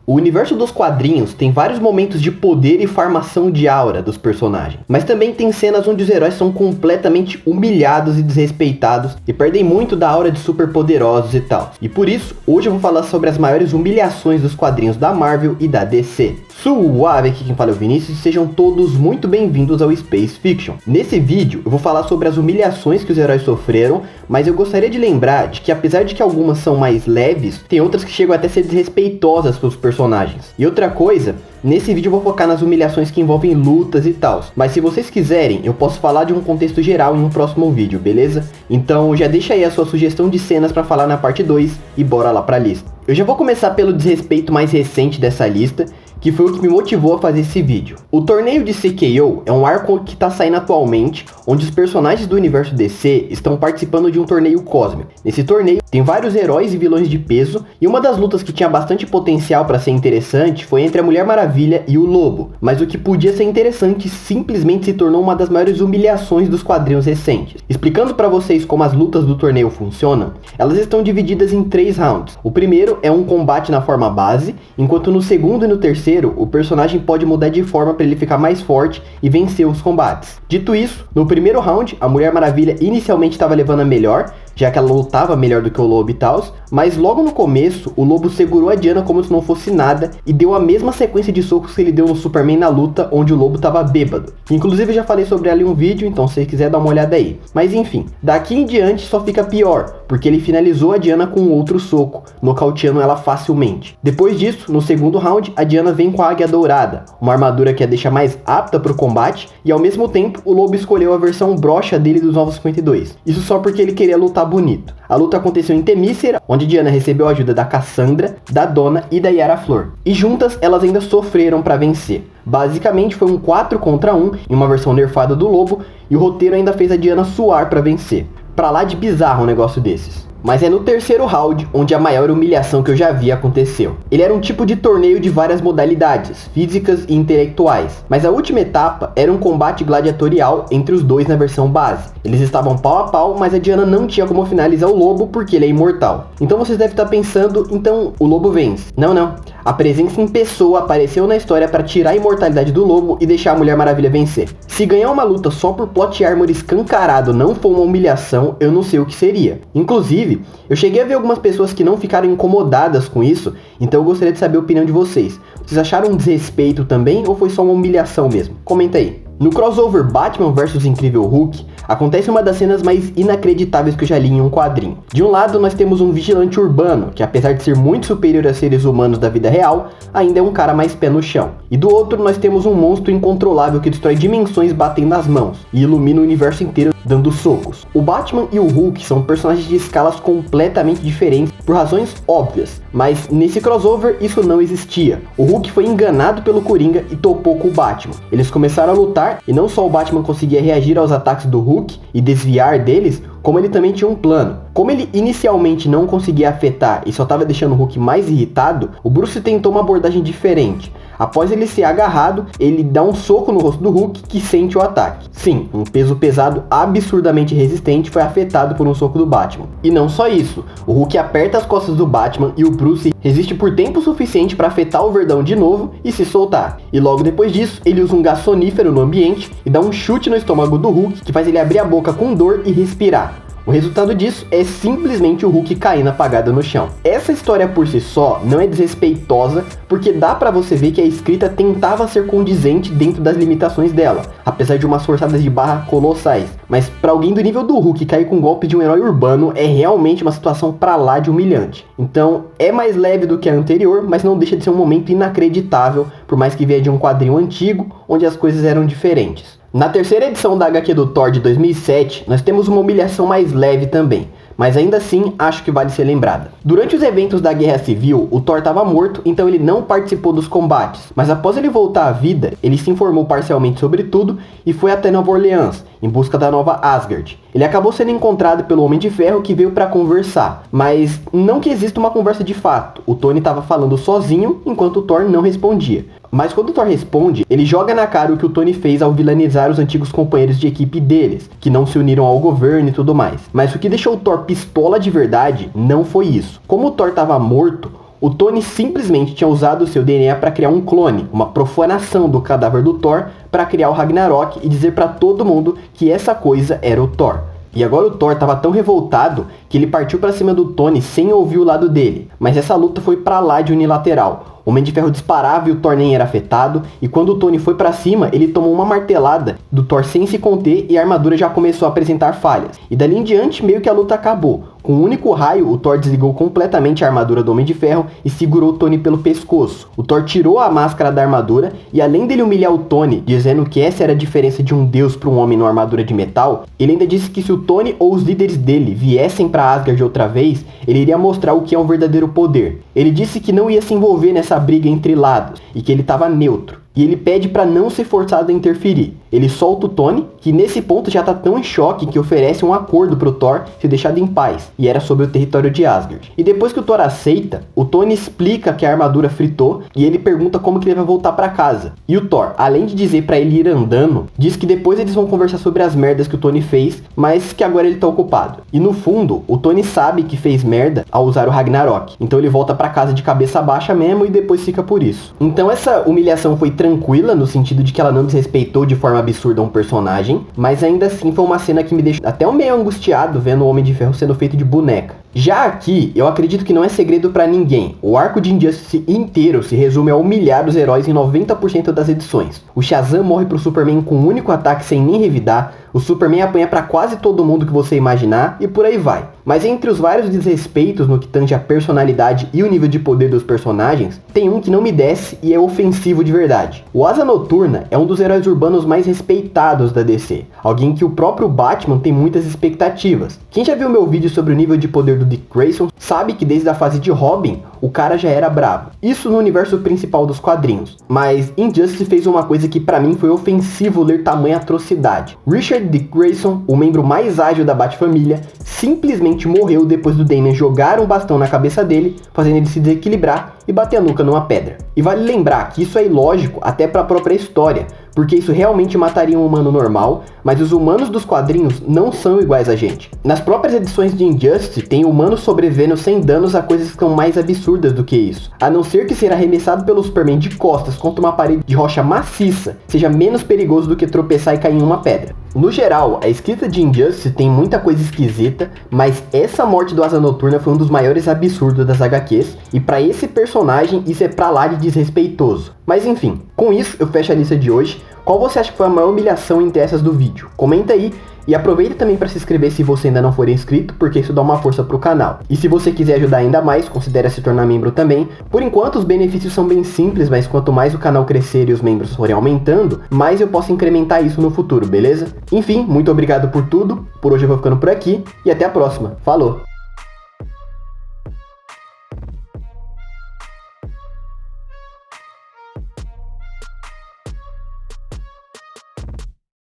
O universo dos quadrinhos tem vários momentos de poder e farmação de aura dos personagens, mas também tem cenas onde os heróis são completamente humilhados e desrespeitados e perdem muito da aura de superpoderosos e tal. E por isso, hoje eu vou falar sobre as maiores humilhações dos quadrinhos da Marvel e da DC. Suave, aqui quem fala é o Vinícius e sejam todos muito bem-vindos ao Space Fiction. Nesse vídeo eu vou falar sobre as humilhações que os heróis sofreram, mas eu gostaria de lembrar de que apesar de que algumas são mais leves, tem outras que chegam até a ser desrespeitosas para os personagens. E outra coisa, nesse vídeo eu vou focar nas humilhações que envolvem lutas e tal, mas se vocês quiserem eu posso falar de um contexto geral em um próximo vídeo, beleza? Então já deixa aí a sua sugestão de cenas para falar na parte 2 e bora lá pra lista. Eu já vou começar pelo desrespeito mais recente dessa lista, que foi o que me motivou a fazer esse vídeo. O torneio de CKO é um arco que está saindo atualmente, onde os personagens do universo DC estão participando de um torneio cósmico. Nesse torneio tem vários heróis e vilões de peso, e uma das lutas que tinha bastante potencial para ser interessante foi entre a Mulher Maravilha e o Lobo, mas o que podia ser interessante simplesmente se tornou uma das maiores humilhações dos quadrinhos recentes. Explicando para vocês como as lutas do torneio funcionam, elas estão divididas em 3 rounds. O primeiro é um combate na forma base, enquanto no segundo e no terceiro o personagem pode mudar de forma para ele ficar mais forte e vencer os combates. Dito isso, no primeiro round, a Mulher Maravilha inicialmente estava levando a melhor, já que ela lutava melhor do que o Lobo e tal, mas logo no começo, o Lobo segurou a Diana como se não fosse nada e deu a mesma sequência de socos que ele deu no Superman na luta, onde o Lobo estava bêbado. Inclusive eu já falei sobre ela em um vídeo, então se você quiser dar uma olhada aí. Mas enfim, daqui em diante só fica pior, porque ele finalizou a Diana com outro soco, nocauteando ela facilmente. Depois disso, no segundo round, a Diana vem com a Águia Dourada, uma armadura que a deixa mais apta para o combate, e ao mesmo tempo, o Lobo escolheu a versão broxa dele dos Novos 52. Isso só porque ele queria lutar bonito. A luta aconteceu em Temícera, onde Diana recebeu a ajuda da Cassandra, da Donna e da Yara Flor. E juntas, elas ainda sofreram para vencer. Basicamente foi um 4 contra 1, em uma versão nerfada do Lobo, e o roteiro ainda fez a Diana suar para vencer. Pra lá de bizarro um negócio desses. Mas é no terceiro round onde a maior humilhação que eu já vi aconteceu. Ele era um tipo de torneio de várias modalidades, físicas e intelectuais, mas a última etapa era um combate gladiatorial entre os dois na versão base. Eles estavam pau a pau, mas a Diana não tinha como finalizar o Lobo porque ele é imortal. Então vocês devem estar pensando, então o Lobo vence. Não. A presença em pessoa apareceu na história para tirar a imortalidade do Lobo e deixar a Mulher Maravilha vencer. Se ganhar uma luta só por plot armor escancarado não for uma humilhação, eu não sei o que seria. Inclusive, eu cheguei a ver algumas pessoas que não ficaram incomodadas com isso, então eu gostaria de saber a opinião de vocês. Vocês acharam um desrespeito também ou foi só uma humilhação mesmo? Comenta aí. No crossover Batman vs Incrível Hulk, acontece uma das cenas mais inacreditáveis que eu já li em um quadrinho. De um lado nós temos um vigilante urbano, que apesar de ser muito superior a seres humanos da vida real, ainda é um cara mais pé no chão. E do outro nós temos um monstro incontrolável que destrói dimensões batendo nas mãos, e ilumina o universo inteiro dando socos. O Batman e o Hulk são personagens de escalas completamente diferentes, por razões óbvias, mas nesse crossover isso não existia. O Hulk foi enganado pelo Coringa e topou com o Batman. Eles começaram a lutar, e não só o Batman conseguia reagir aos ataques do Hulk e desviar deles, como ele também tinha um plano. Como ele inicialmente não conseguia afetar e só estava deixando o Hulk mais irritado, o Bruce tentou uma abordagem diferente. Após ele ser agarrado, ele dá um soco no rosto do Hulk que sente o ataque. Sim, um peso pesado absurdamente resistente foi afetado por um soco do Batman. E não só isso, o Hulk aperta as costas do Batman e o Bruce resiste por tempo suficiente para afetar o Verdão de novo e se soltar. E logo depois disso, ele usa um gás sonífero no ambiente e dá um chute no estômago do Hulk que faz ele abrir a boca com dor e respirar. O resultado disso é simplesmente o Hulk caindo apagado no chão. Essa história por si só não é desrespeitosa, porque dá pra você ver que a escrita tentava ser condizente dentro das limitações dela, apesar de umas forçadas de barra colossais. Mas pra alguém do nível do Hulk cair com o golpe de um herói urbano é realmente uma situação pra lá de humilhante. Então é mais leve do que a anterior, mas não deixa de ser um momento inacreditável, por mais que venha de um quadrinho antigo, onde as coisas eram diferentes. Na terceira edição da HQ do Thor de 2007, nós temos uma humilhação mais leve também, mas ainda assim acho que vale ser lembrada. Durante os eventos da Guerra Civil, o Thor estava morto, então ele não participou dos combates, mas após ele voltar à vida, ele se informou parcialmente sobre tudo e foi até Nova Orleans, em busca da nova Asgard. Ele acabou sendo encontrado pelo Homem de Ferro que veio para conversar, mas não que exista uma conversa de fato, o Tony estava falando sozinho enquanto o Thor não respondia. Mas quando o Thor responde, ele joga na cara o que o Tony fez ao vilanizar os antigos companheiros de equipe deles, que não se uniram ao governo e tudo mais. Mas o que deixou o Thor pistola de verdade não foi isso. Como o Thor estava morto, O Tony simplesmente tinha usado o seu DNA para criar um clone, uma profanação do cadáver do Thor para criar o Ragnarok e dizer para todo mundo que essa coisa era o Thor. E agora o Thor estava tão revoltado que ele partiu para cima do Tony sem ouvir o lado dele. Mas essa luta foi para lá de unilateral. O Homem de Ferro disparava e o Thor nem era afetado, e quando o Tony foi para cima, ele tomou uma martelada do Thor sem se conter e a armadura já começou a apresentar falhas. E dali em diante meio que a luta acabou. Com um único raio, o Thor desligou completamente a armadura do Homem de Ferro e segurou o Tony pelo pescoço. O Thor tirou a máscara da armadura e além dele humilhar o Tony, dizendo que essa era a diferença de um deus para um homem numa armadura de metal, ele ainda disse que se o Tony ou os líderes dele viessem para Asgard outra vez, ele iria mostrar o que é um verdadeiro poder. Ele disse que não ia se envolver nessa briga entre lados e que ele estava neutro. E ele pede para não ser forçado a interferir. Ele solta o Tony, que nesse ponto já tá tão em choque que oferece um acordo pro Thor ser deixado em paz, e era sobre o território de Asgard. E depois que o Thor aceita, o Tony explica que a armadura fritou e ele pergunta como que ele vai voltar para casa. E o Thor, além de dizer para ele ir andando, diz que depois eles vão conversar sobre as merdas que o Tony fez, mas que agora ele tá ocupado. E no fundo, o Tony sabe que fez merda ao usar o Ragnarok, então ele volta para casa de cabeça baixa mesmo e depois fica por isso. Então essa humilhação foi tranquila, no sentido de que ela não desrespeitou de forma absurda um personagem, mas ainda assim foi uma cena que me deixou até meio angustiado vendo o Homem de Ferro sendo feito de boneca. Já aqui, eu acredito que não é segredo pra ninguém. O arco de Injustice inteiro se resume a humilhar os heróis em 90% das edições. O Shazam morre pro Superman com um único ataque sem nem revidar, o Superman apanha pra quase todo mundo que você imaginar e por aí vai. Mas entre os vários desrespeitos no que tange a personalidade e o nível de poder dos personagens, tem um que não me desce e é ofensivo de verdade. O Asa Noturna é um dos heróis urbanos mais respeitados da DC, alguém que o próprio Batman tem muitas expectativas. Quem já viu meu vídeo sobre o nível de poder do Dick Grayson sabe que desde a fase de Robin, o cara já era brabo. Isso no universo principal dos quadrinhos. Mas Injustice fez uma coisa que pra mim foi ofensivo ler tamanha atrocidade. Richard Dick Grayson, o membro mais ágil da Bat-família, simplesmente morreu depois do Damian jogar um bastão na cabeça dele, fazendo ele se desequilibrar e bater a nuca numa pedra. E vale lembrar que isso é ilógico até para a própria história, porque isso realmente mataria um humano normal, mas os humanos dos quadrinhos não são iguais a gente. Nas próprias edições de Injustice, tem humanos sobrevivendo sem danos a coisas que são mais absurdas do que isso. A não ser que ser arremessado pelo Superman de costas contra uma parede de rocha maciça seja menos perigoso do que tropeçar e cair em uma pedra. No geral, a escrita de Injustice tem muita coisa esquisita, mas essa morte do Asa Noturna foi um dos maiores absurdos das HQs, e pra esse personagem isso é pra lá de desrespeitoso. Mas enfim, com isso eu fecho a lista de hoje. Qual você acha que foi a maior humilhação entre essas do vídeo? Comenta aí. E aproveita também para se inscrever se você ainda não for inscrito, porque isso dá uma força pro canal. E se você quiser ajudar ainda mais, considere se tornar membro também. Por enquanto os benefícios são bem simples, mas quanto mais o canal crescer e os membros forem aumentando, mais eu posso incrementar isso no futuro, beleza? Enfim, muito obrigado por tudo, por hoje eu vou ficando por aqui e até a próxima. Falou!